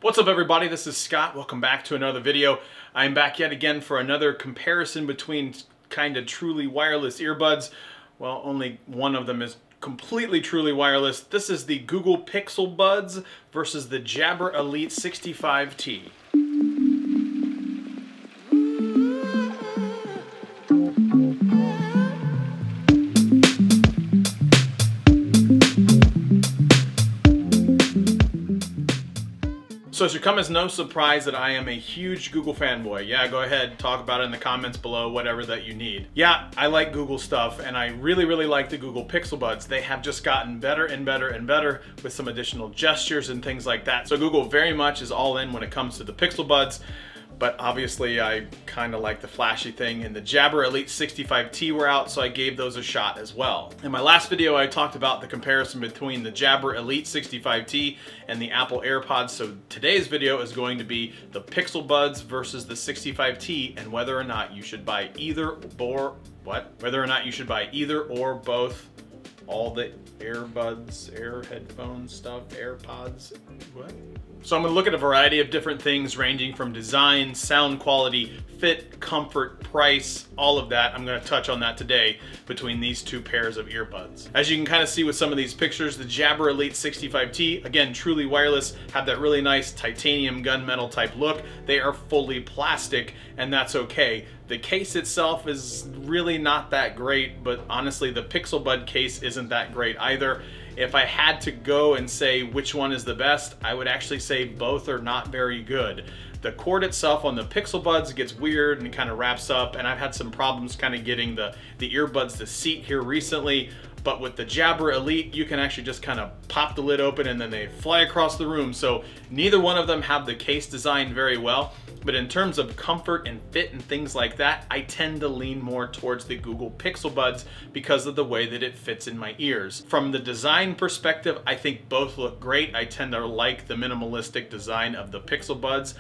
What's up everybody, this is Scott. Welcome back to another video. I'm back yet again for another comparison between kind of truly wireless earbuds. Well, only one of them is completely truly wireless. This is the Google Pixelbuds versus the Jabra Elite 65T. So it should come as no surprise that I am a huge Google fanboy. Yeah, go ahead, talk about it in the comments below, whatever that you need. Yeah, I like Google stuff, and I really like the Google Pixelbuds. They have just gotten better and better and better with some additional gestures and things like that. So Google very much is all in when it comes to the Pixelbuds. But obviously I kind of like the flashy thing, and the Jabra Elite 65T were out, so I gave those a shot as well. In my last video I talked about the comparison between the Jabra Elite 65T and the Apple AirPods, so today's video is going to be the Pixelbuds versus the 65T and whether or not you should buy either or both. All the earbuds, air headphones stuff, AirPods, what? So I'm gonna look at a variety of different things ranging from design, sound quality, fit, comfort, price, all of that. I'm gonna touch on that today between these two pairs of earbuds. As you can kind of see with some of these pictures, the Jabra Elite 65T, again, truly wireless, have that really nice titanium gunmetal type look. They are fully plastic, and that's okay. The case itself is really not that great, but honestly, the Pixelbud case isn't that great either. If I had to go and say which one is the best, I would actually say both are not very good. The cord itself on the Pixelbuds gets weird and kind of wraps up, and I've had some problems kind of getting the earbuds to seat here recently. But with the Jabra Elite, you can actually just kind of pop the lid open and then they fly across the room. So neither one of them have the case designed very well. But in terms of comfort and fit and things like that, I tend to lean more towards the Google Pixelbuds because of the way that it fits in my ears. From the design perspective, I think both look great. I tend to like the minimalistic design of the Pixelbuds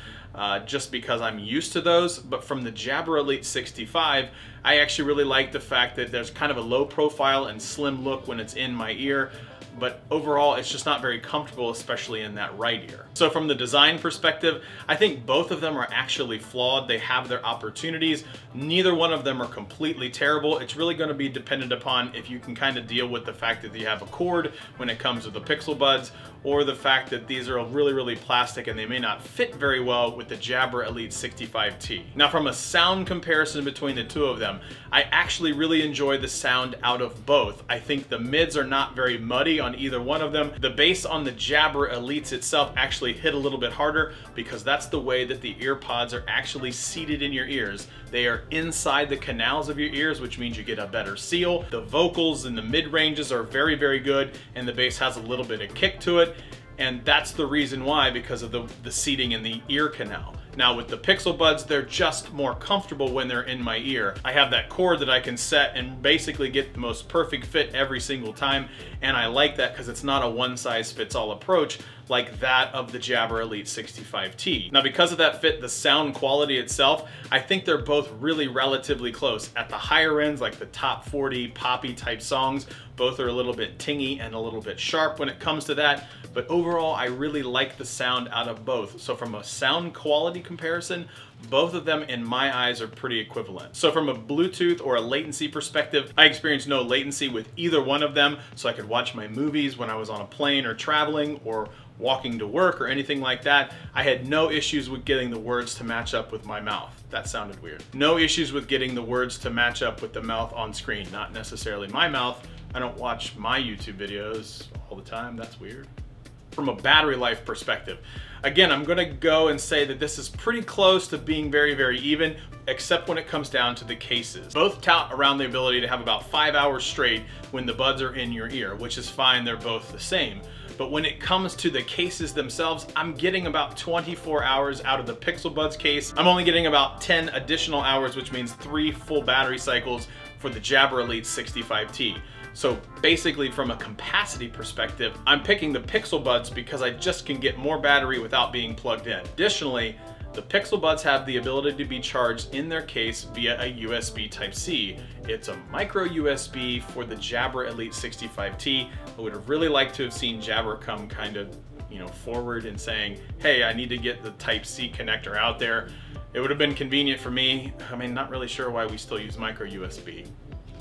just because I'm used to those. But from the Jabra Elite 65, I actually really like the fact that there's kind of a low profile and slim look when it's in my ear. But overall, it's just not very comfortable, especially in that right ear. So from the design perspective, I think both of them are actually flawed. They have their opportunities. Neither one of them are completely terrible. It's really going to be dependent upon if you can kind of deal with the fact that you have a cord when it comes to the Pixelbuds, or the fact that these are really plastic and they may not fit very well with the Jabra Elite 65T. Now from a sound comparison between the two of them, I actually really enjoy the sound out of both. I think the mids are not very muddy on either one of them. The bass on the Jabra Elites itself actually hit a little bit harder because that's the way that the earpods are actually seated in your ears. They are inside the canals of your ears, which means you get a better seal. The vocals and the mid ranges are very good, and the bass has a little bit of kick to it. And that's the reason why, because of the seating in the ear canal. Now with the Pixelbuds, they're just more comfortable when they're in my ear. I have that cord that I can set and basically get the most perfect fit every single time. And I like that because it's not a one-size-fits-all approach like that of the Jabra Elite 65T. Now because of that fit, the sound quality itself, I think they're both really relatively close. At the higher ends, like the top 40 poppy type songs, both are a little bit tingy and a little bit sharp when it comes to that. But overall, I really like the sound out of both. So from a sound quality comparison, both of them in my eyes are pretty equivalent. So from a Bluetooth or a latency perspective, I experienced no latency with either one of them, so I could watch my movies when I was on a plane or traveling or walking to work or anything like that. I had no issues with getting the words to match up with my mouth. That sounded weird. No issues with getting the words to match up with the mouth on screen. Not necessarily my mouth. I don't watch my YouTube videos all the time. That's weird. From a battery life perspective, again, I'm gonna go and say that this is pretty close to being very even, except when it comes down to the cases. Both tout around the ability to have about 5 hours straight when the buds are in your ear, which is fine, they're both the same. But when it comes to the cases themselves, I'm getting about 24 hours out of the Pixelbuds case. I'm only getting about 10 additional hours, which means 3 full battery cycles for the Jabra Elite 65T. So basically from a capacity perspective, I'm picking the Pixelbuds because I just can get more battery without being plugged in. Additionally, the Pixelbuds have the ability to be charged in their case via a USB Type-C. It's a micro USB for the Jabra Elite 65T. I would have really liked to have seen Jabra come kind of forward and saying, hey, I need to get the Type-C connector out there. It would have been convenient for me. I mean, not really sure why we still use micro USB.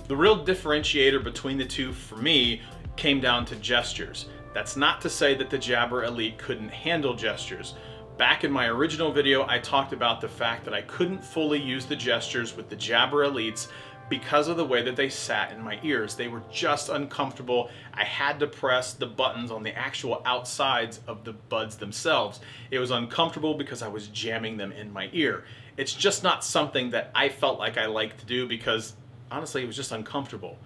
The real differentiator between the two for me came down to gestures. That's not to say that the Jabra Elite couldn't handle gestures. Back in my original video, I talked about the fact that I couldn't fully use the gestures with the Jabra Elites because of the way that they sat in my ears. They were just uncomfortable. I had to press the buttons on the actual outsides of the buds themselves. It was uncomfortable because I was jamming them in my ear. It's just not something that I felt like I liked to do because honestly, it was just uncomfortable.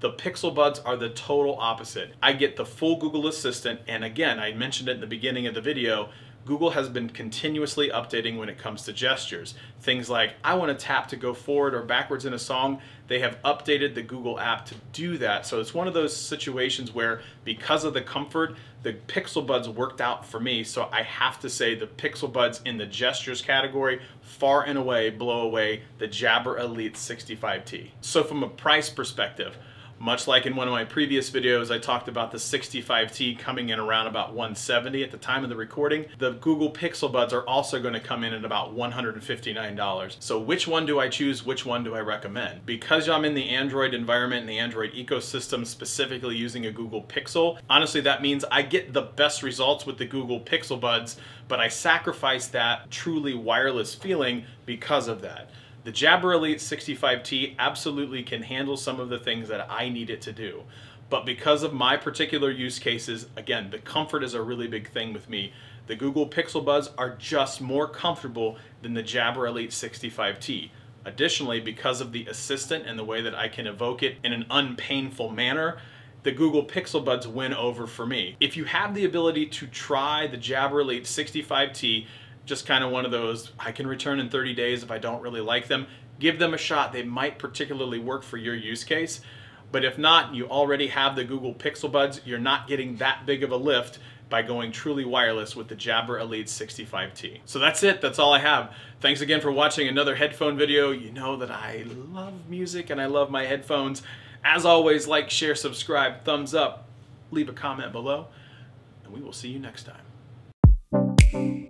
The Pixelbuds are the total opposite. I get the full Google Assistant, and again, I mentioned it in the beginning of the video, Google has been continuously updating when it comes to gestures. Things like, I want to tap to go forward or backwards in a song, they have updated the Google app to do that. So it's one of those situations where, because of the comfort, the Pixelbuds worked out for me. So I have to say the Pixelbuds in the gestures category far and away blow away the Jabra Elite 65T. So from a price perspective, much like in one of my previous videos, I talked about the 65T coming in around about $170 at the time of the recording. The Google Pixelbuds are also going to come in at about $159. So which one do I choose? Which one do I recommend? Because I'm in the Android environment and the Android ecosystem, specifically using a Google Pixel, honestly, that means I get the best results with the Google Pixelbuds, but I sacrifice that truly wireless feeling because of that. The Jabra Elite 65T absolutely can handle some of the things that I need it to do. But because of my particular use cases, again, the comfort is a really big thing with me. The Google Pixelbuds are just more comfortable than the Jabra Elite 65T. Additionally, because of the assistant and the way that I can evoke it in an unpainful manner, the Google Pixelbuds win over for me. If you have the ability to try the Jabra Elite 65T, just kind of one of those, I can return in 30 days if I don't really like them, give them a shot. They might particularly work for your use case. But if not, you already have the Google Pixelbuds, you're not getting that big of a lift by going truly wireless with the Jabra Elite 65T. So that's it, that's all I have. Thanks again for watching another headphone video. You know that I love music and I love my headphones. As always, like, share, subscribe, thumbs up, leave a comment below, and we will see you next time.